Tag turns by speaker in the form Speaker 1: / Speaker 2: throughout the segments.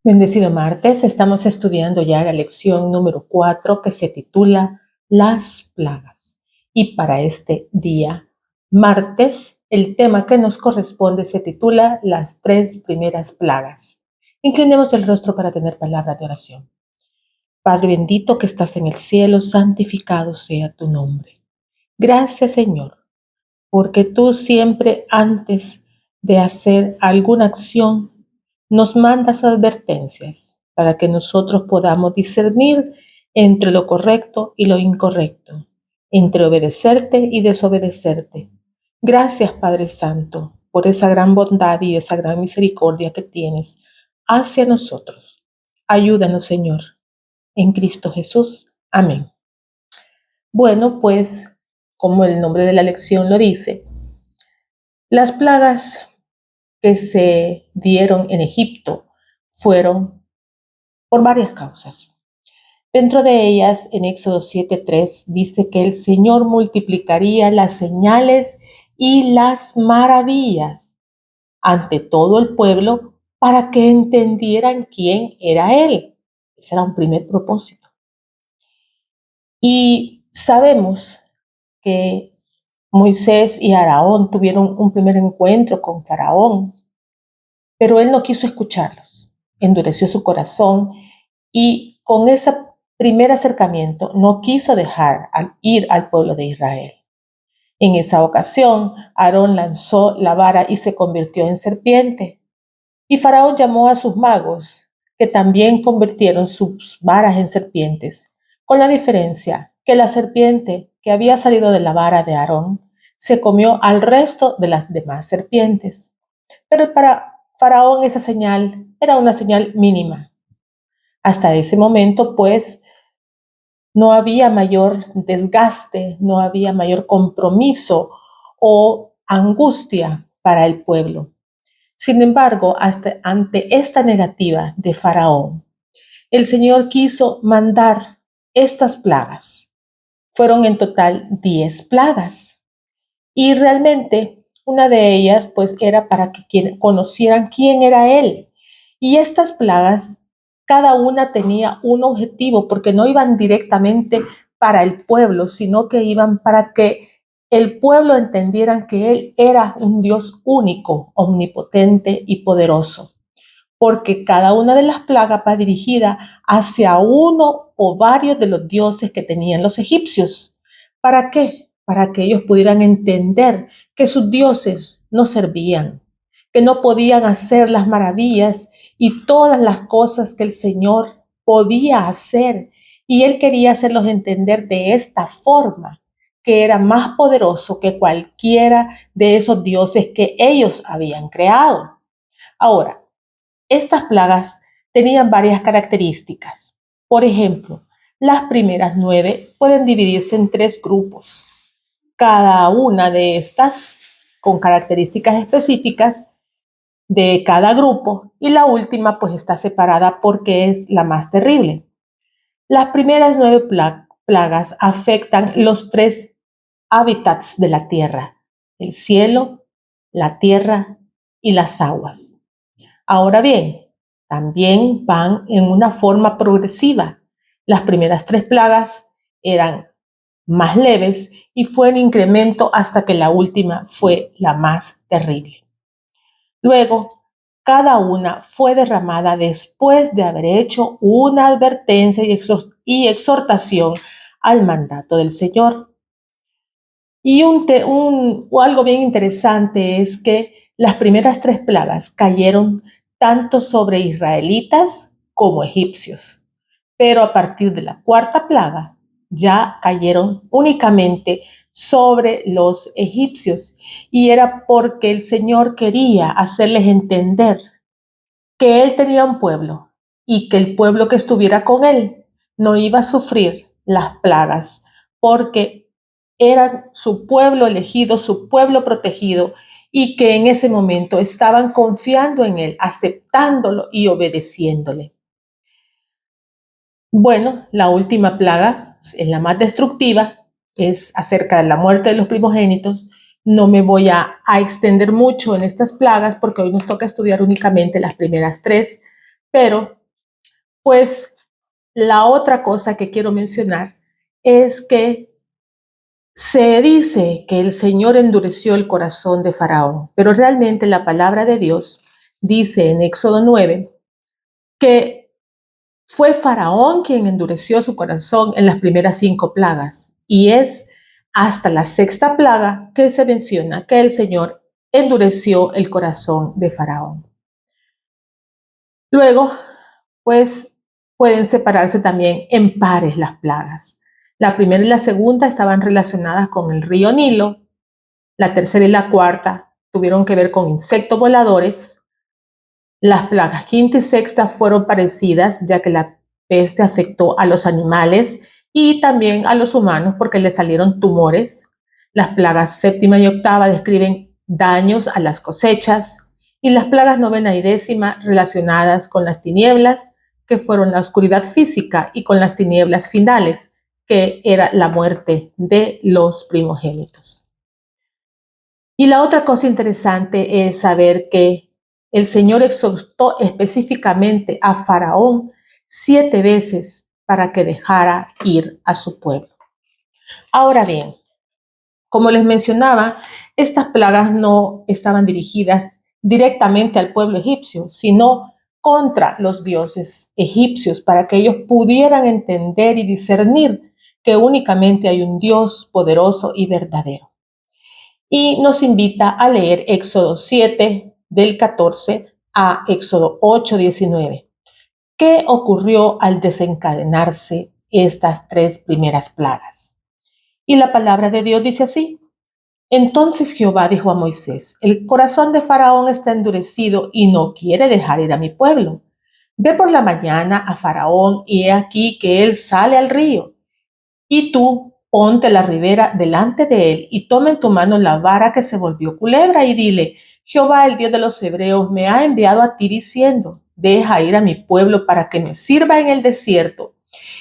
Speaker 1: Bendecido martes, estamos estudiando ya la lección número 4 que se titula Las plagas. Y para este día, martes, el tema que nos corresponde se titula Las 3 primeras plagas. Inclinemos el rostro para tener palabra de oración. Padre bendito que estás en el cielo, santificado sea tu nombre. Gracias, Señor, porque tú siempre antes de hacer alguna acción nos mandas advertencias para que nosotros podamos discernir entre lo correcto y lo incorrecto, entre obedecerte y desobedecerte. Gracias, Padre Santo, por esa gran bondad y esa gran misericordia que tienes hacia nosotros. Ayúdanos, Señor, en Cristo Jesús. Amén. Bueno, pues, como el nombre de la lección lo dice, las plagas que se dieron en Egipto fueron por varias causas. Dentro de ellas, en Éxodo 7:3 dice que el Señor multiplicaría las señales y las maravillas ante todo el pueblo para que entendieran quién era Él. Ese era un primer propósito. Y sabemos que Moisés y Aarón tuvieron un primer encuentro con Faraón, pero él no quiso escucharlos, endureció su corazón y con ese primer acercamiento no quiso dejar ir al pueblo de Israel. En esa ocasión, Aarón lanzó la vara y se convirtió en serpiente. Y Faraón llamó a sus magos, que también convirtieron sus varas en serpientes, con la diferencia que la serpiente que había salido de la vara de Aarón se comió al resto de las demás serpientes. Pero para Faraón esa señal era una señal mínima. Hasta ese momento, pues, no había mayor desgaste, no había mayor compromiso o angustia para el pueblo. Sin embargo, ante esta negativa de Faraón, el Señor quiso mandar estas plagas. Fueron en total 10 plagas. Y realmente una de ellas pues era para que conocieran quién era Él. Y estas plagas, cada una tenía un objetivo porque no iban directamente para el pueblo, sino que iban para que el pueblo entendieran que Él era un Dios único, omnipotente y poderoso. Porque cada una de las plagas va dirigida hacia uno o varios de los dioses que tenían los egipcios. ¿Para qué? Para que ellos pudieran entender que sus dioses no servían, que no podían hacer las maravillas y todas las cosas que el Señor podía hacer. Y Él quería hacerlos entender de esta forma, que era más poderoso que cualquiera de esos dioses que ellos habían creado. Ahora, estas plagas tenían varias características. Por ejemplo, las primeras 9 pueden dividirse en 3 grupos. Cada una de estas con características específicas de cada grupo y la última pues está separada porque es la más terrible. Las primeras 9 plagas afectan los 3 hábitats de la tierra: el cielo, la tierra y las aguas. Ahora bien, también van en una forma progresiva. Las primeras 3 plagas eran más leves y fue en incremento hasta que la última fue la más terrible. Luego, cada una fue derramada después de haber hecho una advertencia y exhortación al mandato del Señor. Y algo bien interesante es que las primeras 3 plagas cayeron tanto sobre israelitas como egipcios, pero a partir de la cuarta plaga ya cayeron únicamente sobre los egipcios, y era porque el Señor quería hacerles entender que Él tenía un pueblo y que el pueblo que estuviera con Él no iba a sufrir las plagas, porque eran su pueblo elegido, su pueblo protegido, y que en ese momento estaban confiando en Él, aceptándolo y obedeciéndole. Bueno, la última plaga es la más destructiva, es acerca de la muerte de los primogénitos. No me voy a extender mucho en estas plagas porque hoy nos toca estudiar únicamente las primeras 3, Pero, pues, la otra cosa que quiero mencionar es que se dice que el Señor endureció el corazón de Faraón, pero realmente la palabra de Dios dice en Éxodo 9 que fue Faraón quien endureció su corazón en las primeras 5 plagas, y es hasta la sexta plaga que se menciona que el Señor endureció el corazón de Faraón. Luego, pues pueden separarse también en pares las plagas. La primera y la segunda estaban relacionadas con el río Nilo. La tercera y la cuarta tuvieron que ver con insectos voladores. Las plagas quinta y sexta fueron parecidas, ya que la peste afectó a los animales y también a los humanos porque les salieron tumores. Las plagas séptima y octava describen daños a las cosechas, y las plagas novena y décima relacionadas con las tinieblas, que fueron la oscuridad física, y con las tinieblas finales, que era la muerte de los primogénitos. Y la otra cosa interesante es saber que el Señor exhortó específicamente a Faraón 7 veces para que dejara ir a su pueblo. Ahora bien, como les mencionaba, estas plagas no estaban dirigidas directamente al pueblo egipcio, sino contra los dioses egipcios, para que ellos pudieran entender y discernir que únicamente hay un Dios poderoso y verdadero. Y nos invita a leer Éxodo 7 del 14 a Éxodo 8, 19. ¿Qué ocurrió al desencadenarse estas 3 primeras plagas? Y la palabra de Dios dice así: entonces Jehová dijo a Moisés: el corazón de Faraón está endurecido y no quiere dejar ir a mi pueblo. Ve por la mañana a Faraón y he aquí que él sale al río. Y tú ponte la ribera delante de él y toma en tu mano la vara que se volvió culebra y dile: Jehová, el Dios de los hebreos, me ha enviado a ti diciendo: deja ir a mi pueblo para que me sirva en el desierto.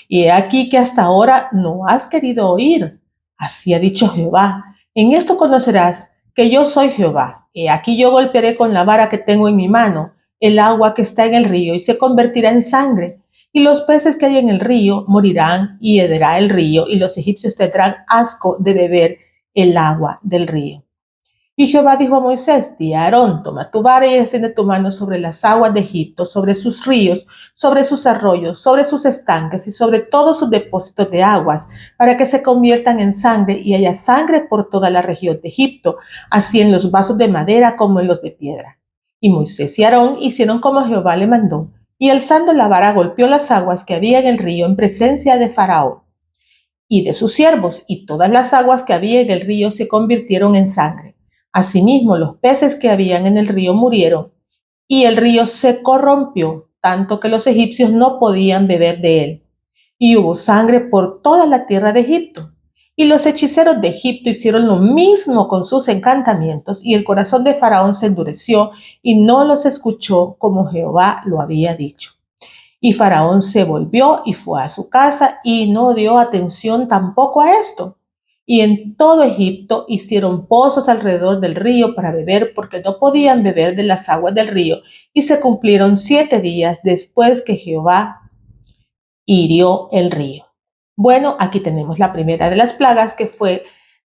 Speaker 1: Y he aquí que hasta ahora no has querido oír. Así ha dicho Jehová: en esto conocerás que yo soy Jehová. He aquí yo golpearé con la vara que tengo en mi mano el agua que está en el río y se convertirá en sangre, y los peces que hay en el río morirán y hederá el río, y los egipcios tendrán asco de beber el agua del río. Y Jehová dijo a Moisés: di a Aarón: toma tu vara y extiende tu mano sobre las aguas de Egipto, sobre sus ríos, sobre sus arroyos, sobre sus estanques y sobre todos sus depósitos de aguas, para que se conviertan en sangre y haya sangre por toda la región de Egipto, así en los vasos de madera como en los de piedra. Y Moisés y Aarón hicieron como Jehová le mandó, y alzando la vara golpeó las aguas que había en el río en presencia de Faraón y de sus siervos, y todas las aguas que había en el río se convirtieron en sangre. Asimismo, los peces que habían en el río murieron, y el río se corrompió, tanto que los egipcios no podían beber de él. Y hubo sangre por toda la tierra de Egipto. Y los hechiceros de Egipto hicieron lo mismo con sus encantamientos, y el corazón de Faraón se endureció, y no los escuchó como Jehová lo había dicho. Y Faraón se volvió y fue a su casa y no dio atención tampoco a esto. Y en todo Egipto hicieron pozos alrededor del río para beber, porque no podían beber de las aguas del río. Y se cumplieron 7 días después que Jehová hirió el río. Bueno, aquí tenemos la primera de las plagas, que fue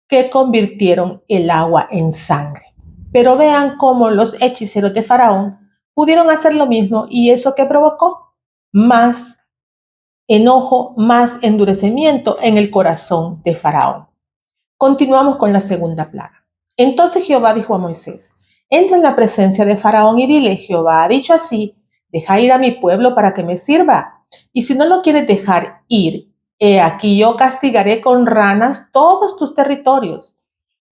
Speaker 1: que convirtieron el agua en sangre. Pero vean cómo los hechiceros de Faraón pudieron hacer lo mismo, y eso que provocó más enojo, más endurecimiento en el corazón de Faraón. Continuamos con la segunda plaga. Entonces Jehová dijo a Moisés: entra en la presencia de Faraón y dile: Jehová ha dicho así: deja ir a mi pueblo para que me sirva. Y si no lo quieres dejar ir, he aquí yo castigaré con ranas todos tus territorios.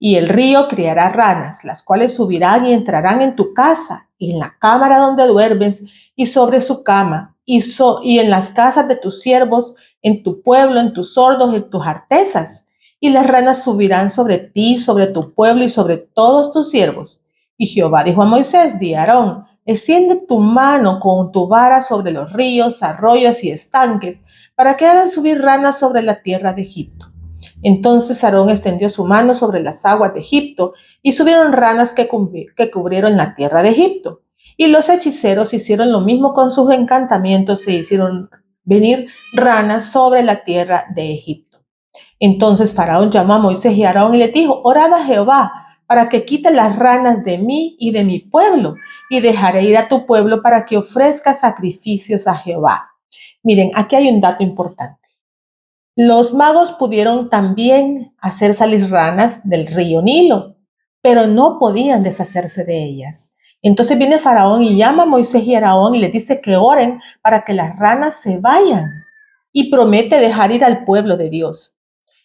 Speaker 1: Y el río criará ranas, las cuales subirán y entrarán en tu casa, y en la cámara donde duermes, y sobre su cama, y en las casas de tus siervos, en tu pueblo, en tus sordos, en tus artesas. Y las ranas subirán sobre ti, sobre tu pueblo y sobre todos tus siervos. Y Jehová dijo a Moisés: di a Aarón: extiende tu mano con tu vara sobre los ríos, arroyos y estanques, para que hagan subir ranas sobre la tierra de Egipto. Entonces Aarón extendió su mano sobre las aguas de Egipto, y subieron ranas que cubrieron la tierra de Egipto. Y los hechiceros hicieron lo mismo con sus encantamientos e hicieron venir ranas sobre la tierra de Egipto. Entonces Faraón llamó a Moisés y a Aarón y les dijo: orad a Jehová para que quite las ranas de mí y de mi pueblo, y dejaré ir a tu pueblo para que ofrezca sacrificios a Jehová. Miren, aquí hay un dato importante. Los magos pudieron también hacer salir ranas del río Nilo, pero no podían deshacerse de ellas. Entonces viene Faraón y llama a Moisés y a Aarón y les dice que oren para que las ranas se vayan, y promete dejar ir al pueblo de Dios.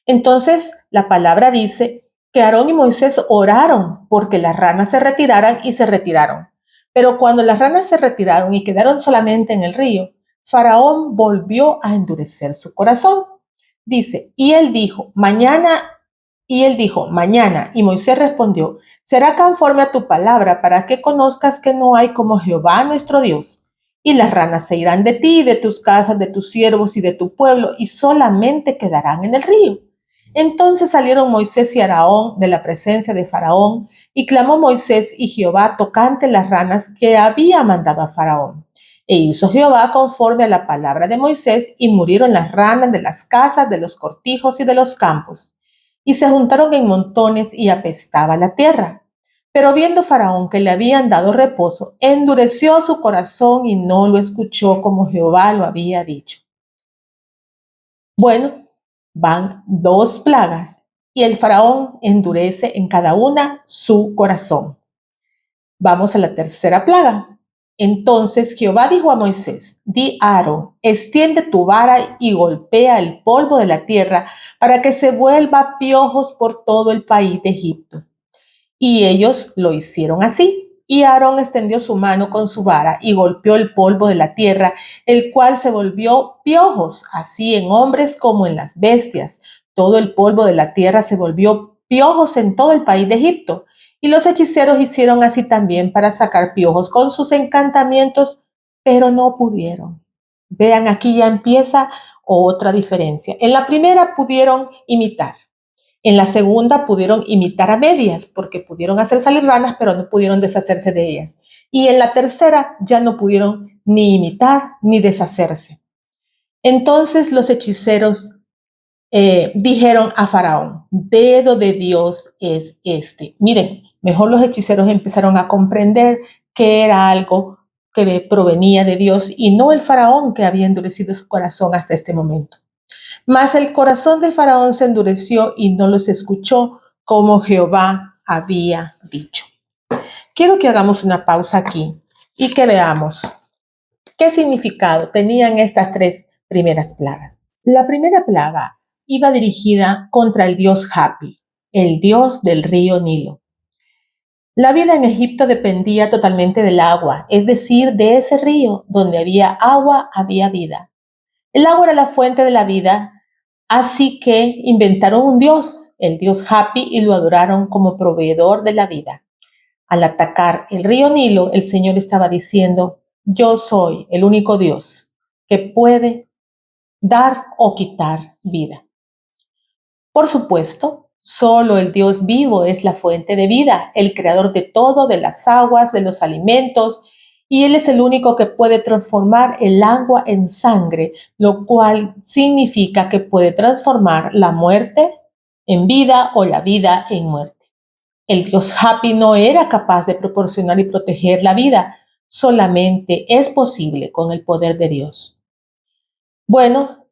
Speaker 1: Entonces la palabra dice que Aarón y Moisés oraron porque las ranas se retiraran, y se retiraron. Pero cuando las ranas se retiraron y quedaron solamente en el río, Faraón volvió a endurecer su corazón. Dice, mañana, y Moisés respondió: será conforme a tu palabra, para que conozcas que no hay como Jehová nuestro Dios. Y las ranas se irán de ti, de tus casas, de tus siervos y de tu pueblo, y solamente quedarán en el río. Entonces salieron Moisés y Aarón de la presencia de Faraón, y clamó Moisés y Jehová tocante las ranas que había mandado a Faraón. E hizo Jehová conforme a la palabra de Moisés, y murieron las ranas de las casas, de los cortijos y de los campos. Y se juntaron en montones, y apestaba la tierra. Pero viendo Faraón que le habían dado reposo, endureció su corazón y no lo escuchó como Jehová lo había dicho. Bueno, van 2 plagas, y el Faraón endurece en cada una su corazón. Vamos a la tercera plaga. Entonces Jehová dijo a Moisés: di a Aarón, extiende tu vara y golpea el polvo de la tierra para que se vuelva piojos por todo el país de Egipto. Y ellos lo hicieron así. Y Aarón extendió su mano con su vara y golpeó el polvo de la tierra, el cual se volvió piojos, así en hombres como en las bestias. Todo el polvo de la tierra se volvió piojos en todo el país de Egipto. Y los hechiceros hicieron así también para sacar piojos con sus encantamientos, pero no pudieron. Vean, aquí ya empieza otra diferencia. En la primera pudieron imitar. En la segunda pudieron imitar a medias, porque pudieron hacer salir ranas, pero no pudieron deshacerse de ellas. Y en la tercera ya no pudieron ni imitar ni deshacerse. Entonces los hechiceros dijeron a Faraón: dedo de Dios es este. Miren, mejor los hechiceros empezaron a comprender que era algo que provenía de Dios y no el Faraón, que había endurecido su corazón hasta este momento. Mas el corazón de Faraón se endureció y no los escuchó como Jehová había dicho. Quiero que hagamos una pausa aquí y que veamos qué significado tenían estas 3 primeras plagas. La primera plaga iba dirigida contra el dios Hapi, el dios del río Nilo. La vida en Egipto dependía totalmente del agua, es decir, de ese río. Donde había agua, había vida. El agua era la fuente de la vida. Así que inventaron un dios, el dios Hapi, y lo adoraron como proveedor de la vida. Al atacar el río Nilo, el Señor estaba diciendo: yo soy el único Dios que puede dar o quitar vida. Por supuesto, solo el Dios vivo es la fuente de vida, el creador de todo, de las aguas, de los alimentos, y Él es el único que puede transformar el agua en sangre, lo cual significa que puede transformar la muerte en vida o la vida en muerte. El Dios Hapi no era capaz de proporcionar y proteger la vida, solamente es posible con el poder de Dios. Bueno,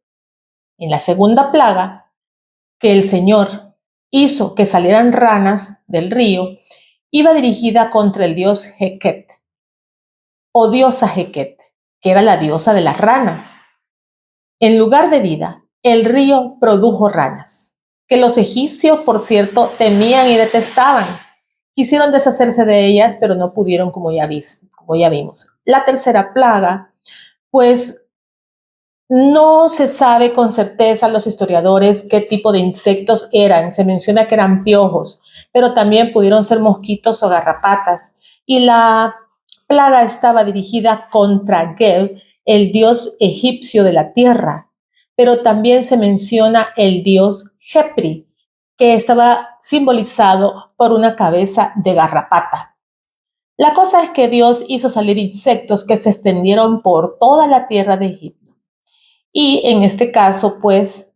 Speaker 1: en la segunda plaga, que el Señor hizo que salieran ranas del río, iba dirigida contra el dios Heket o diosa Heket, que era la diosa de las ranas. En lugar de vida, el río produjo ranas, que los egipcios, por cierto, temían y detestaban. Quisieron deshacerse de ellas, pero no pudieron, como ya vimos. La tercera plaga, pues no se sabe con certeza, los historiadores, qué tipo de insectos eran. Se menciona que eran piojos, pero también pudieron ser mosquitos o garrapatas. Y la plaga estaba dirigida contra Geb, el dios egipcio de la tierra. Pero también se menciona el dios Jepri, que estaba simbolizado por una cabeza de garrapata. La cosa es que Dios hizo salir insectos que se extendieron por toda la tierra de Egipto. Y en este caso, pues,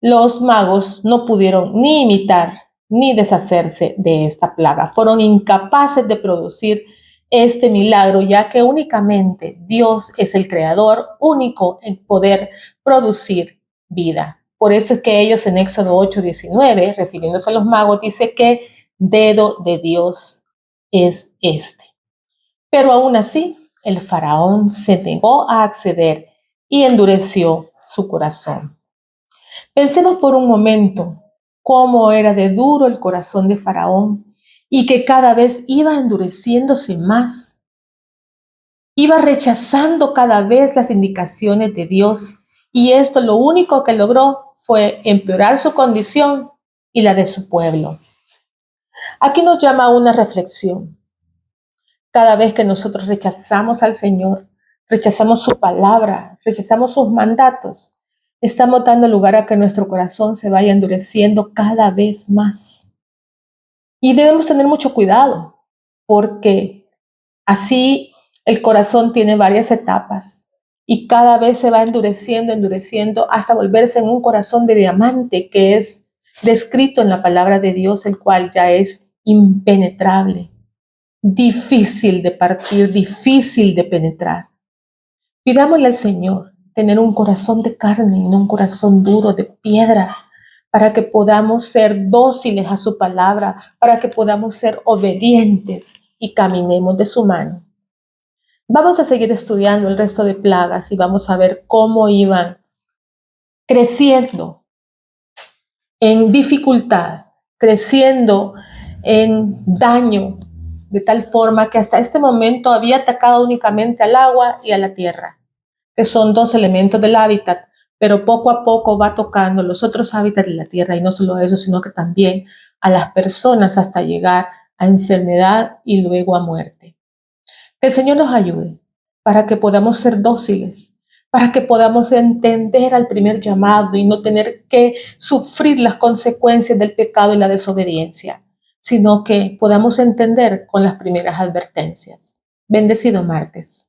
Speaker 1: los magos no pudieron ni imitar ni deshacerse de esta plaga. Fueron incapaces de producir este milagro, ya que únicamente Dios es el creador único en poder producir vida. Por eso es que ellos en Éxodo 8:19, refiriéndose a los magos, dice que dedo de Dios es este. Pero aún así, el faraón se negó a acceder y endureció su corazón. Pensemos por un momento cómo era de duro el corazón de Faraón y que cada vez iba endureciéndose más, iba rechazando cada vez las indicaciones de Dios, y esto lo único que logró fue empeorar su condición y la de su pueblo. Aquí nos llama a una reflexión. Cada vez que nosotros rechazamos al Señor, rechazamos su palabra, rechazamos sus mandatos, estamos dando lugar a que nuestro corazón se vaya endureciendo cada vez más. Y debemos tener mucho cuidado, porque así el corazón tiene varias etapas y cada vez se va endureciendo, endureciendo, hasta volverse en un corazón de diamante que es descrito en la palabra de Dios, el cual ya es impenetrable, difícil de partir, difícil de penetrar. Pidámosle al Señor tener un corazón de carne y no un corazón duro de piedra, para que podamos ser dóciles a su palabra, para que podamos ser obedientes y caminemos de su mano. Vamos a seguir estudiando el resto de plagas y vamos a ver cómo iban creciendo en dificultad, creciendo en daño, de tal forma que hasta este momento había atacado únicamente al agua y a la tierra, que son dos elementos del hábitat, pero poco a poco va tocando los otros hábitats de la tierra, y no solo eso, sino que también a las personas hasta llegar a enfermedad y luego a muerte. Que el Señor nos ayude para que podamos ser dóciles, para que podamos entender al primer llamado y no tener que sufrir las consecuencias del pecado y la desobediencia, sino que podamos entender con las primeras advertencias. Bendecido martes.